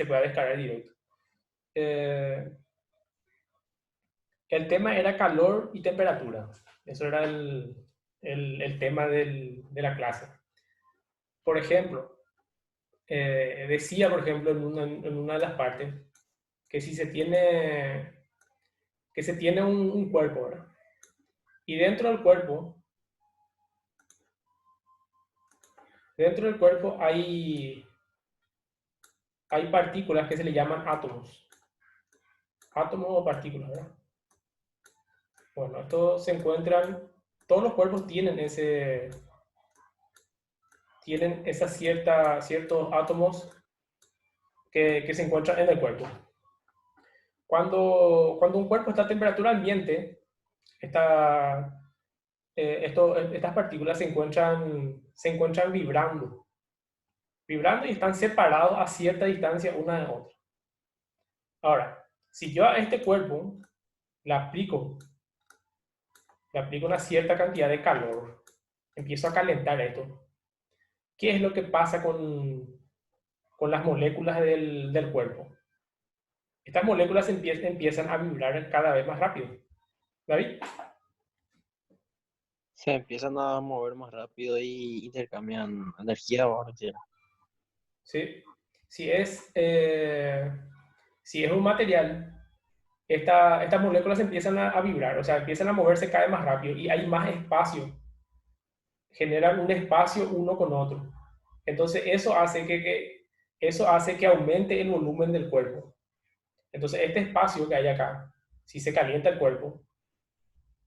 se pueda descargar directo. Eh, el tema era calor y temperatura. Eso era el tema de la clase. Por ejemplo, decía, por ejemplo, en una de las partes, que si se tiene un cuerpo, ¿verdad? Y dentro del cuerpo hay partículas que se le llaman átomos. Átomos o partículas, ¿verdad? Bueno, estos se encuentran, todos los cuerpos tienen ciertos átomos que se encuentran en el cuerpo. Cuando un cuerpo está a temperatura ambiente, estas partículas se encuentran vibrando y están separados a cierta distancia una de otra. Ahora, si yo a este cuerpo le aplico, una cierta cantidad de calor, empiezo a calentar esto, ¿qué es lo que pasa con las moléculas del cuerpo? Estas moléculas empiezan a vibrar cada vez más rápido. ¿David? Se empiezan a mover más rápido y intercambian energía o energía. ¿Sí? Si es, eh, si es un material, estas moléculas empiezan a vibrar, o sea, empiezan a moverse cada vez más rápido y hay más espacio, generan un espacio uno con otro. Entonces eso hace que aumente el volumen del cuerpo. Entonces este espacio que hay acá, si se calienta el cuerpo,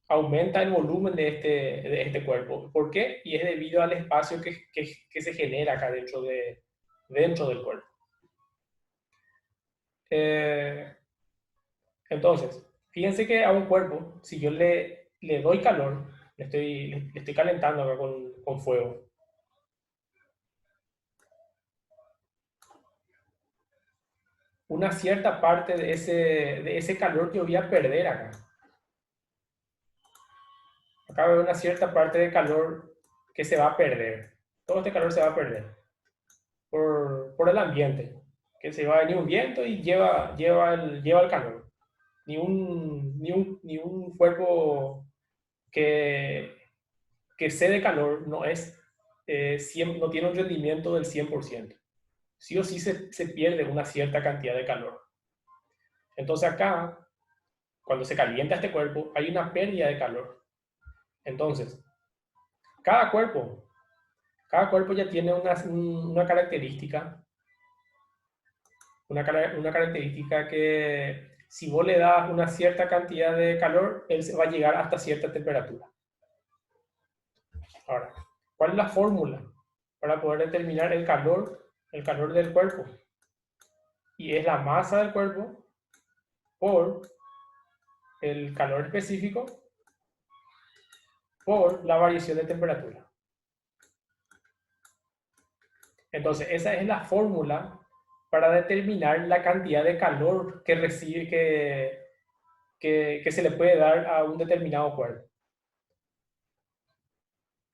aumenta el volumen de este cuerpo. ¿Por qué? Y es debido al espacio que se genera acá dentro del cuerpo. Eh, entonces, fíjense que a un cuerpo, si yo le doy calor, le estoy calentando acá con fuego, una cierta parte de ese calor que voy a perder acá. Acá veo una cierta parte de calor que se va a perder. Todo este calor se va a perder por el ambiente, que se va a venir un viento y lleva el calor. Ni un cuerpo que, que cede calor no tiene un rendimiento del 100%. Sí o sí se pierde una cierta cantidad de calor. Entonces acá, cuando se calienta este cuerpo, hay una pérdida de calor. Entonces, cada cuerpo, cada cuerpo ya tiene una característica, una característica que si vos le das una cierta cantidad de calor, él va a llegar hasta cierta temperatura. Ahora, ¿cuál es la fórmula para poder determinar el calor del cuerpo? Y es la masa del cuerpo por el calor específico por la variación de temperatura. Entonces, esa es la fórmula para determinar la cantidad de calor que recibe, que se le puede dar a un determinado cuerpo.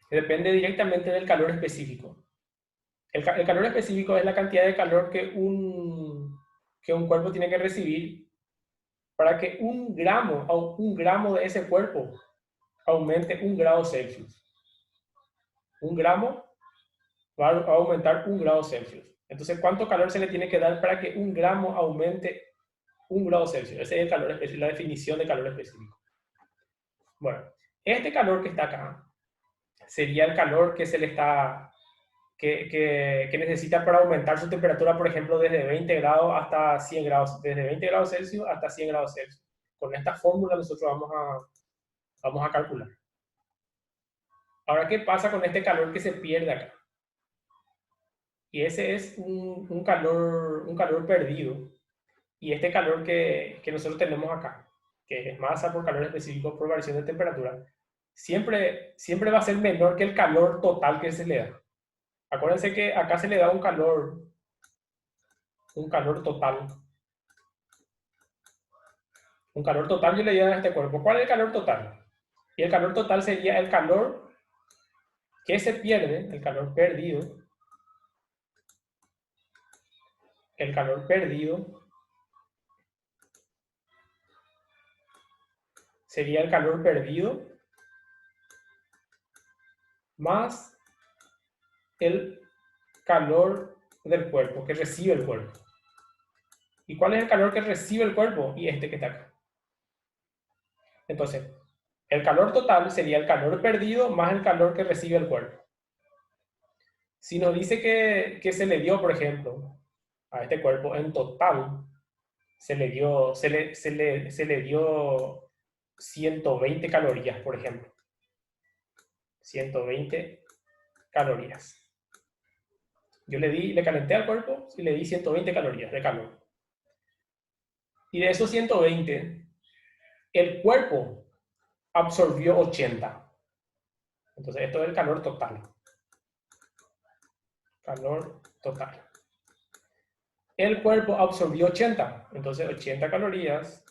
Depende directamente del calor específico. El calor específico es la cantidad de calor que un cuerpo tiene que recibir para que un gramo de ese cuerpo aumente 1 grado Celsius. Un gramo va a aumentar 1 grado Celsius. Entonces, ¿cuánto calor se le tiene que dar para que 1 gramo aumente 1 grado Celsius? Esa es el calor específico, la definición de calor específico. Bueno, este calor que está acá sería el calor que se le está que necesita para aumentar su temperatura, por ejemplo, desde 20 grados hasta 100 grados, desde 20 grados Celsius hasta 100 grados Celsius. Con esta fórmula nosotros vamos a calcular. Ahora, ¿qué pasa con este calor que se pierde acá? Y ese es un calor perdido. Y este calor que nosotros tenemos acá, que es masa por calor específico por variación de temperatura, siempre va a ser menor que el calor total que se le da. Acuérdense que acá se le da un calor total. Un calor total yo le doy a este cuerpo. ¿Cuál es el calor total? Y el calor total sería el calor que se pierde, el calor perdido, el calor perdido sería el calor perdido más el calor del cuerpo, que recibe el cuerpo. ¿Y cuál es el calor que recibe el cuerpo? Y este que está acá. Entonces, el calor total sería el calor perdido más el calor que recibe el cuerpo. Si nos dice que se le dio, por ejemplo, a este cuerpo en total, se le dio 120 calorías, por ejemplo. 120 calorías. Yo le calenté al cuerpo y le di 120 calorías de calor. Y de esos 120, el cuerpo absorbió 80. Entonces, esto es el calor total. Calor total. El cuerpo absorbió 80. Entonces, 80 calorías.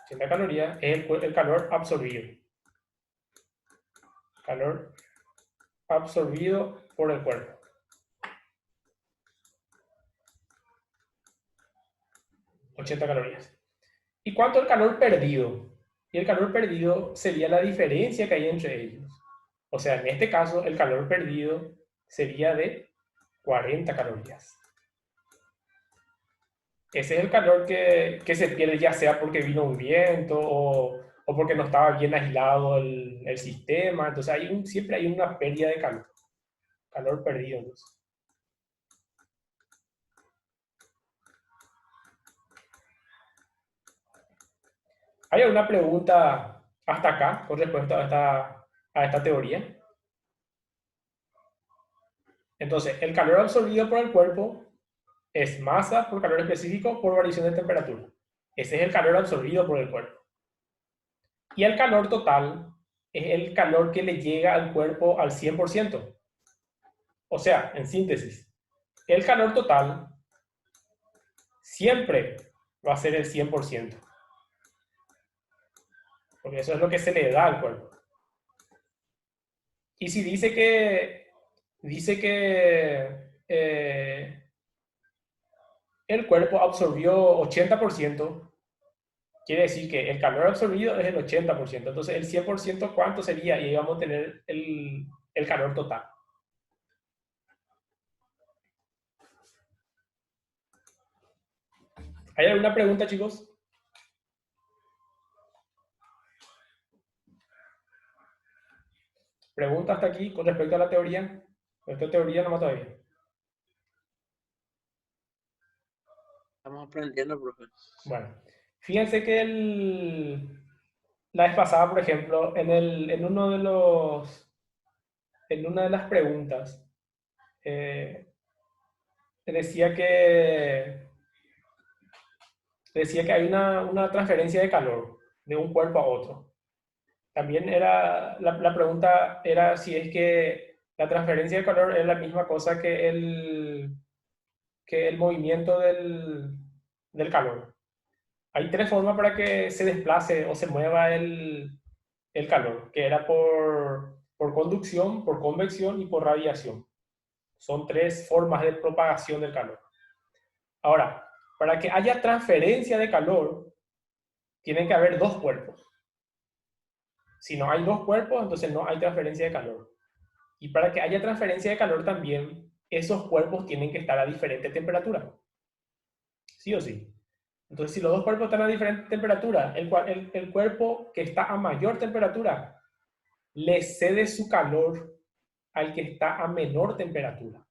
80 calorías es el calor absorbido. Calor absorbido por el cuerpo. 80 calorías. ¿Y cuánto el calor perdido? Y el calor perdido sería la diferencia que hay entre ellos. O sea, en este caso, el calor perdido sería de 40 calorías. Ese es el calor que se pierde, ya sea porque vino un viento o porque no estaba bien aislado el sistema. Entonces siempre hay una pérdida de calor. Calor perdido. Entonces. ¿Hay alguna pregunta hasta acá con respecto a esta teoría? Entonces, el calor absorbido por el cuerpo es masa por calor específico por variación de temperatura. Ese es el calor absorbido por el cuerpo. Y el calor total es el calor que le llega al cuerpo al 100%. O sea, en síntesis, el calor total siempre va a ser el 100%. Porque eso es lo que se le da al cuerpo. Y si dice que el cuerpo absorbió 80%, quiere decir que el calor absorbido es el 80%. Entonces, el 100%, ¿cuánto sería? Y ahí vamos a tener el calor total. ¿Hay alguna pregunta, chicos? ¿Pregunta hasta aquí con respecto a la teoría? Esta teoría nomás todavía. Estamos aprendiendo, profe. Bueno, fíjense que la vez pasada, por ejemplo, en una de las preguntas, decía que hay una transferencia de calor de un cuerpo a otro. También la pregunta era si es que la transferencia de calor es la misma cosa que el movimiento del calor. Hay tres formas para que se desplace o se mueva el calor, que era por conducción, por convección y por radiación. Son tres formas de propagación del calor. Ahora, para que haya transferencia de calor, tienen que haber dos cuerpos. Si no hay dos cuerpos, entonces no hay transferencia de calor. Y para que haya transferencia de calor también, esos cuerpos tienen que estar a diferente temperatura. ¿Sí o sí? Entonces, si los dos cuerpos están a diferente temperatura, el cuerpo que está a mayor temperatura le cede su calor al que está a menor temperatura.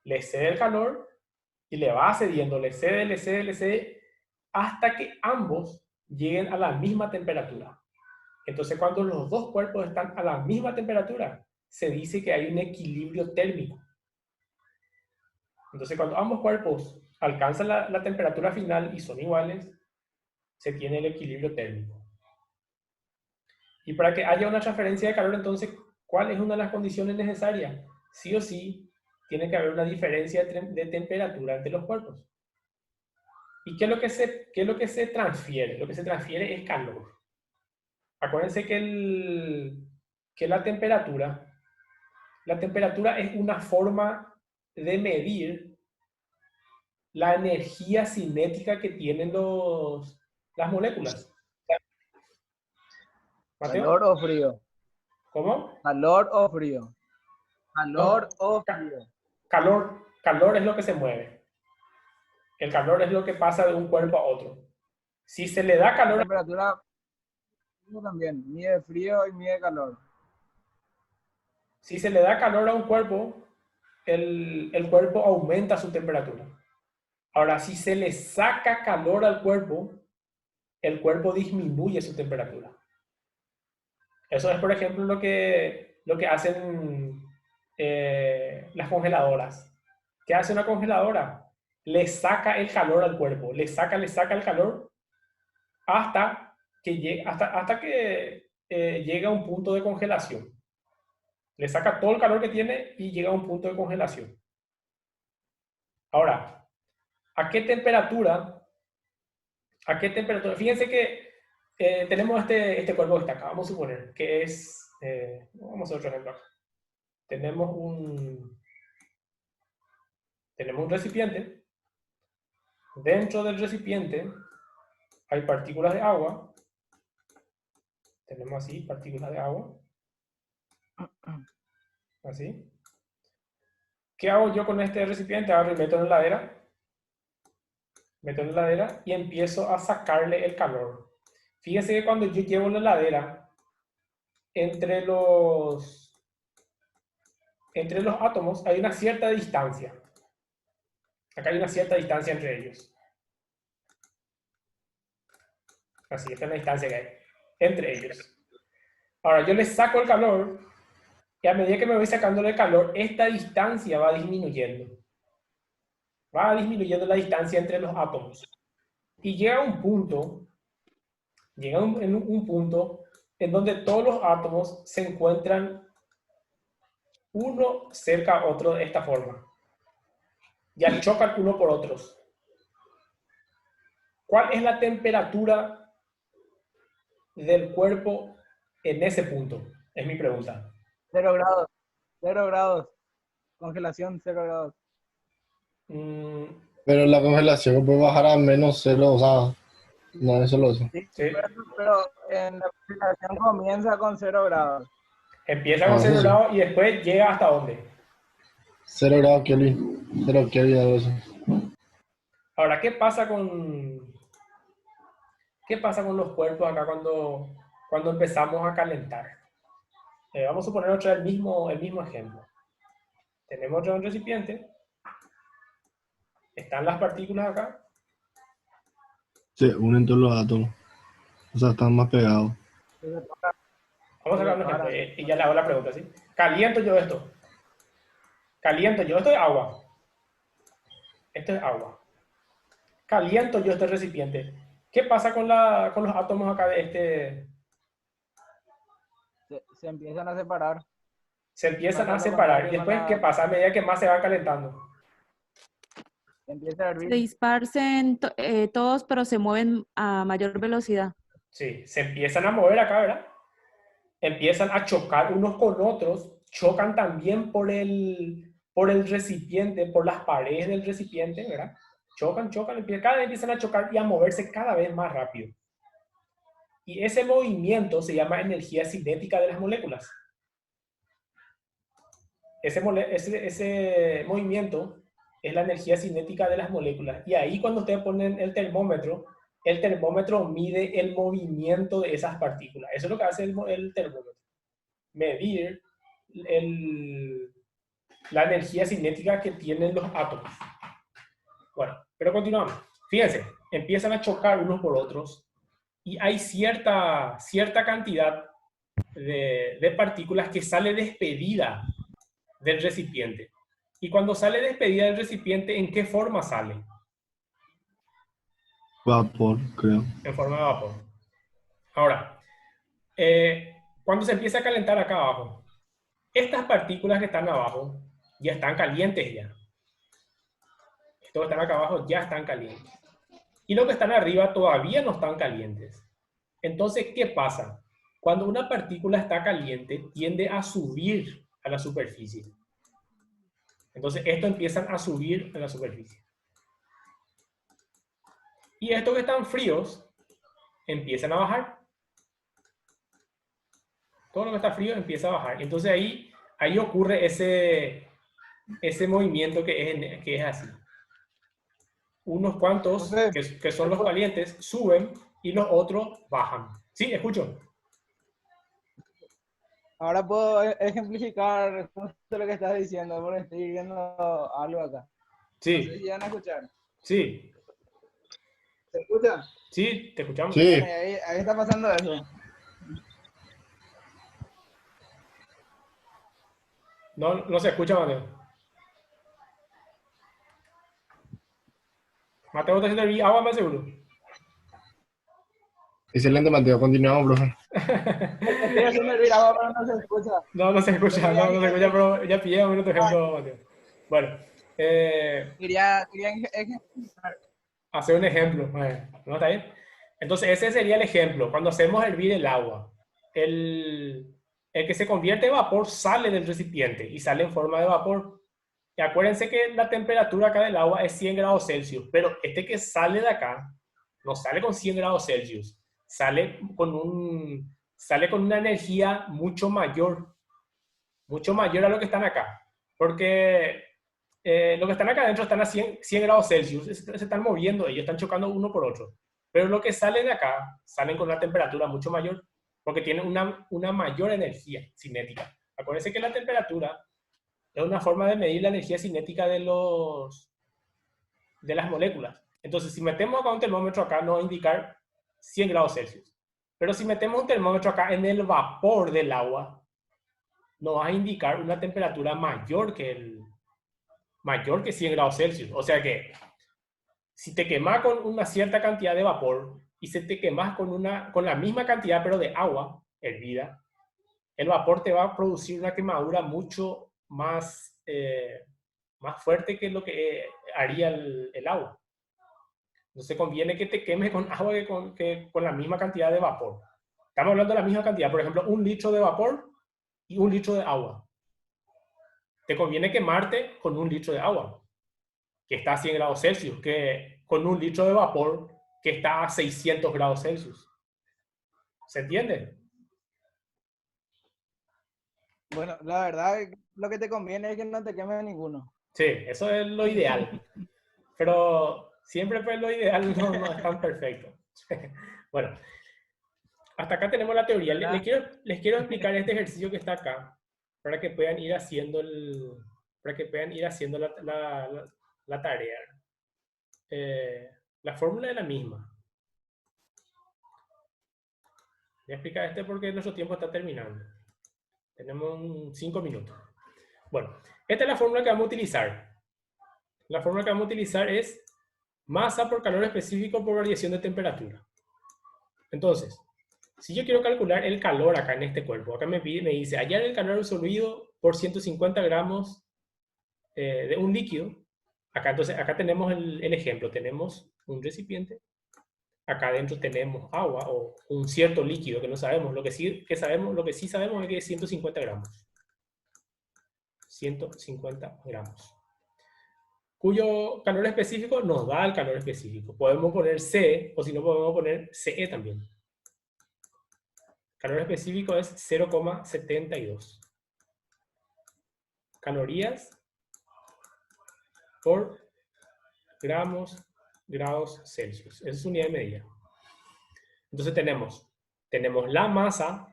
Le cede el calor y le va cediendo, le cede, hasta que ambos lleguen a la misma temperatura. Entonces, cuando los dos cuerpos están a la misma temperatura, se dice que hay un equilibrio térmico. Entonces, cuando ambos cuerpos alcanzan la temperatura final y son iguales, se tiene el equilibrio térmico. Y para que haya una transferencia de calor, entonces, ¿cuál es una de las condiciones necesarias? Sí o sí, tiene que haber una diferencia de temperatura entre los cuerpos. ¿Y qué es lo que se transfiere? Lo que se transfiere es calor. Acuérdense que la temperatura es una forma de medir la energía cinética que tienen las moléculas. ¿Calor ¿Mateo? o frío? ¿Cómo? ¿Calor o frío? ¿Calor No, o frío? calor es lo que se mueve. El calor es lo que pasa de un cuerpo a otro. Si se le da La calor, temperatura también, mide frío y mide calor. si se le da calor a un cuerpo, el cuerpo aumenta su temperatura. Ahora, si se le saca calor al cuerpo, el cuerpo disminuye su temperatura. Eso es, por ejemplo, lo que hacen las congeladoras. ¿Qué hace una congeladora? Le saca el calor al cuerpo, le saca el calor hasta que llega a un punto de congelación. Le saca todo el calor que tiene y llega a un punto de congelación. Ahora, ¿a qué temperatura? ¿A qué temperatura? Fíjense que tenemos este cuerpo que está acá, vamos a suponer que es, vamos a hacer otro ejemplo acá. Tenemos un recipiente. Dentro del recipiente hay partículas de agua. Tenemos así, partículas de agua. Así. ¿Qué hago yo con este recipiente? Ahora lo meto en la heladera. Meto en la heladera y empiezo a sacarle el calor. Fíjense que cuando yo llevo la heladera, entre los átomos hay una cierta distancia. Acá hay una cierta distancia entre ellos. Así, esta es la distancia que hay entre ellos. Ahora, yo les saco el calor y a medida que me voy sacando el calor, esta distancia va disminuyendo. Va disminuyendo la distancia entre los átomos. Y llega un punto, un punto en donde todos los átomos se encuentran uno cerca a otro de esta forma. Ya chocan uno por otros. ¿Cuál es la temperatura del cuerpo en ese punto? Es mi pregunta. 0 grados. 0 grados. Congelación, 0 grados. Mm, Pero la congelación puede bajar a -0, o sea, no es solo eso. Sí, sí. pero en la congelación comienza con 0 grados. Empieza con Ah, 0 eso sí. grados y después llega hasta dónde. 0 grados Kelvin. 0 Kelvin, algo así. Ahora, ¿qué pasa con los cuerpos acá cuando empezamos a calentar? Vamos a suponer otra vez el mismo ejemplo. Tenemos otro recipiente. Están las partículas acá. Se unen todos los átomos. O sea, están más pegados. Vamos a sacar un ejemplo y ya le hago la pregunta, ¿sí? Caliento yo esto. Esto es agua. Esto es agua. Caliento yo este recipiente. ¿Qué pasa con los átomos acá de este? Se empiezan a separar. Se empiezan a Pasa lo separar. contrario ¿Y después con qué pasa? A medida que más se va calentando. empieza a Se hervir. disparcen todos, pero se mueven a mayor velocidad. Sí, se empiezan a mover acá, ¿verdad? Empiezan a chocar unos con otros. Chocan también por el recipiente, por las paredes del recipiente, ¿verdad? Chocan, cada vez empiezan a chocar y a moverse cada vez más rápido. Y ese movimiento se llama energía cinética de las moléculas. Ese movimiento es la energía cinética de las moléculas. Y ahí cuando ustedes ponen el termómetro mide el movimiento de esas partículas. Eso es lo que hace el termómetro. Medir la energía cinética que tienen los átomos. Bueno, pero continuamos. Fíjense, empiezan a chocar unos por otros y hay cierta cantidad de partículas que sale despedida del recipiente. Y cuando sale despedida del recipiente, ¿en qué forma sale? Vapor, creo. En forma de vapor. Ahora, cuando se empieza a calentar acá abajo, estas partículas que están abajo ya están calientes ya. Estos que están acá abajo ya están calientes. Y los que están arriba todavía no están calientes. Entonces, ¿qué pasa? Cuando una partícula está caliente, tiende a subir a la superficie. Entonces, estos empiezan a subir en la superficie. Y estos que están fríos empiezan a bajar. Todo lo que está frío empieza a bajar. Entonces ahí ocurre ese movimiento que es así. Unos cuantos Entonces, que son los calientes suben y los otros bajan. Sí, escucho. ahora puedo ejemplificar justo lo que estás diciendo, porque estoy viendo algo acá. No sé Sí, si van a escuchar. sí, ¿Se escucha? sí, te escuchamos. Sí, Ahí está pasando eso. No, no se escucha, Mateo. Mateo, ¿te serví agua más seguro? excelente, Mateo. Continuamos, profe. Estoy haciendo el agua, pero no se escucha. No, no se escucha, no se escucha, pero ya pillé un minuto ejemplo, Mateo. Bueno, Quería hacer un ejemplo. ¿No está bien? Entonces, ese sería el ejemplo. Cuando hacemos hervir el agua, el que se convierte en vapor sale del recipiente y sale en forma de vapor. Y acuérdense que la temperatura acá del agua es 100 grados Celsius, pero este que sale de acá no sale con 100 grados Celsius, sale con una energía mucho mayor a lo que están acá. Porque los que están acá adentro están a 100 grados Celsius, se están moviendo, ellos están chocando uno por otro. Pero lo que sale de acá, salen con una temperatura mucho mayor, porque tienen una mayor energía cinética. Acuérdense que la temperatura es una forma de medir la energía cinética de las moléculas. Entonces, si metemos acá un termómetro acá, nos va a indicar 100 grados Celsius. Pero si metemos un termómetro acá en el vapor del agua, nos va a indicar una temperatura mayor que 100 grados Celsius. O sea que si te quemas con una cierta cantidad de vapor y si te quemas con la misma cantidad pero de agua hervida, el vapor te va a producir una quemadura mucho más fuerte que lo que haría el agua. Entonces conviene que te quemes con agua que con la misma cantidad de vapor. Estamos hablando de la misma cantidad, por ejemplo, 1 litro de vapor y 1 litro de agua. Te conviene quemarte con 1 litro de agua, que está a 100 grados Celsius, que con 1 litro de vapor, que está a 600 grados Celsius. ¿Se entiende? Bueno, la verdad, lo que te conviene es que no te quemes ninguno. Sí, eso es lo ideal. Pero siempre pues lo ideal no es tan perfecto. Bueno, hasta acá tenemos la teoría. Les quiero explicar este ejercicio que está acá para que puedan ir haciendo la tarea. La fórmula es la misma. Voy a explicar este porque nuestro tiempo está terminando. Tenemos 5 minutos. Bueno, esta es la fórmula que vamos a utilizar. La fórmula que vamos a utilizar es masa por calor específico por variación de temperatura. Entonces, si yo quiero calcular el calor acá en este cuerpo, acá me dice hallar el calor absorbido por 150 gramos de un líquido. Entonces, acá tenemos el ejemplo. Tenemos un recipiente. Acá adentro tenemos agua o un cierto líquido que no sabemos. Lo que sí sabemos es que es 150 gramos. 150 gramos. Cuyo calor específico nos da el calor específico. Podemos poner C, o si no podemos poner CE también. Calor específico es 0,72 calorías por grados Celsius. Esa es su unidad de medida. Entonces tenemos la masa,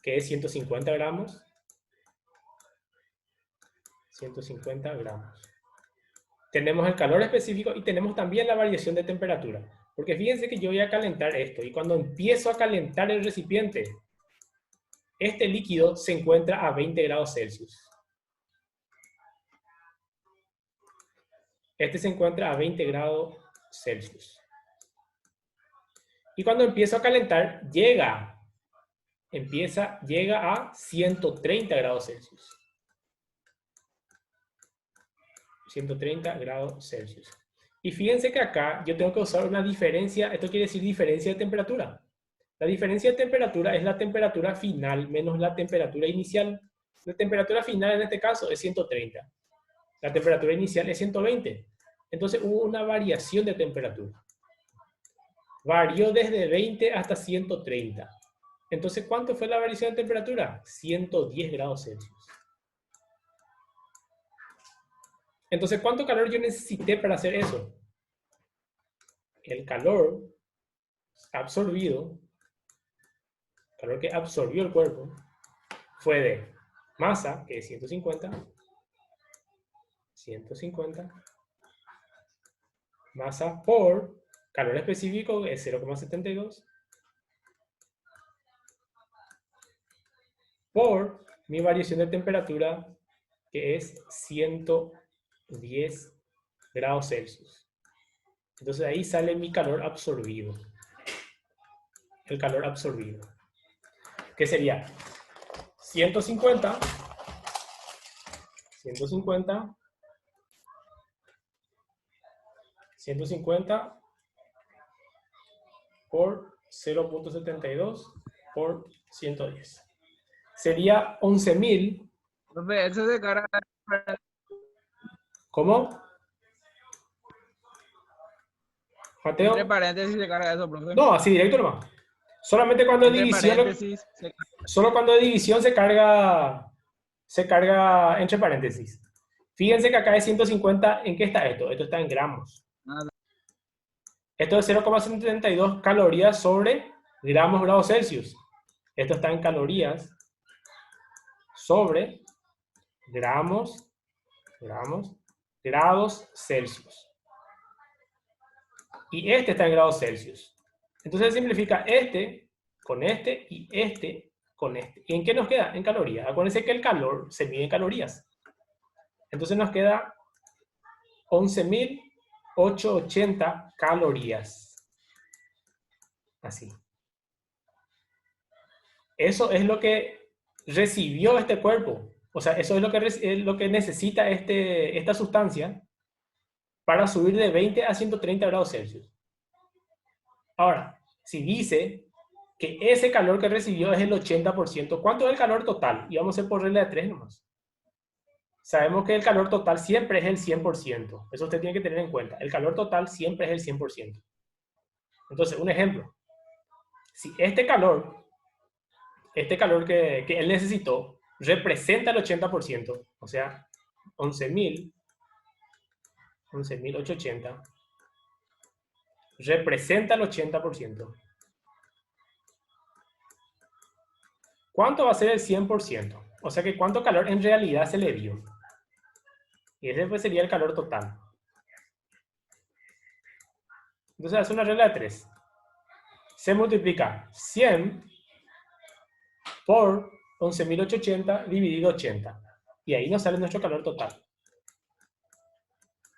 que es 150 gramos. 150 gramos. Tenemos el calor específico y tenemos también la variación de temperatura. Porque fíjense que yo voy a calentar esto y cuando empiezo a calentar el recipiente, este líquido se encuentra a 20 grados Celsius. Este se encuentra a 20 grados Celsius. Y cuando empiezo a calentar, llega a 130 grados Celsius. 130 grados Celsius. Y fíjense que acá yo tengo que usar una diferencia, esto quiere decir diferencia de temperatura. La diferencia de temperatura es la temperatura final menos la temperatura inicial. La temperatura final en este caso es 130. La temperatura inicial es 120. Entonces hubo una variación de temperatura. Varió desde 20 hasta 130. Entonces, ¿cuánto fue la variación de temperatura? 110 grados Celsius. Entonces, ¿cuánto calor yo necesité para hacer eso? El calor absorbido, calor que absorbió el cuerpo, fue de masa, que es 150, masa por calor específico, que es 0,72, por mi variación de temperatura, que es 110 grados Celsius. Entonces ahí sale mi calor absorbido. El calor absorbido. ¿Qué sería? 150 por 0,72 por 110. Sería 11.000. Profe, eso se carga. ¿Cómo? Mateo. Entre paréntesis se carga eso, profe. No, así directo nomás. Solamente cuando Entre división, paréntesis se carga. solo cuando de división se carga entre paréntesis. Fíjense que acá es 150, ¿en qué está esto? Esto está en gramos. Nada. Esto es 0,72 calorías sobre gramos grados Celsius. Esto está en calorías sobre grados Celsius. Y este está en grados Celsius. Entonces simplifica este con este y este con este. ¿Y en qué nos queda? En calorías. Acuérdense que el calor se mide en calorías. Entonces nos queda 11.880 calorías. Así. Eso es lo que recibió este cuerpo. O sea, eso es lo que necesita esta sustancia para subir de 20 a 130 grados Celsius. Ahora, si dice que ese calor que recibió es el 80%, ¿cuánto es el calor total? Y vamos a hacer por regla de 3 nomás. Sabemos que el calor total siempre es el 100%. Eso usted tiene que tener en cuenta. El calor total siempre es el 100%. Entonces, un ejemplo. Si este calor que él necesitó representa el 80%, o sea, 11.880, representa el 80%. ¿Cuánto va a ser el 100%? O sea que cuánto calor en realidad se le dio. Y ese pues sería el calor total. Entonces es una regla de 3. Se multiplica 100 por 11.880 dividido 80. Y ahí nos sale nuestro calor total.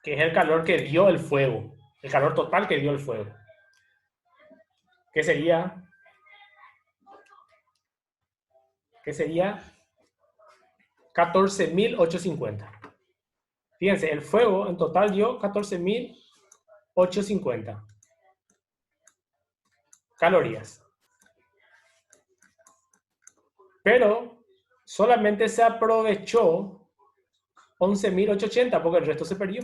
Que es el calor que dio el fuego. El calor total que dio el fuego. Que sería 14.850. Fíjense, el fuego en total dio 14.850 calorías. Pero solamente se aprovechó 11.880 porque el resto se perdió.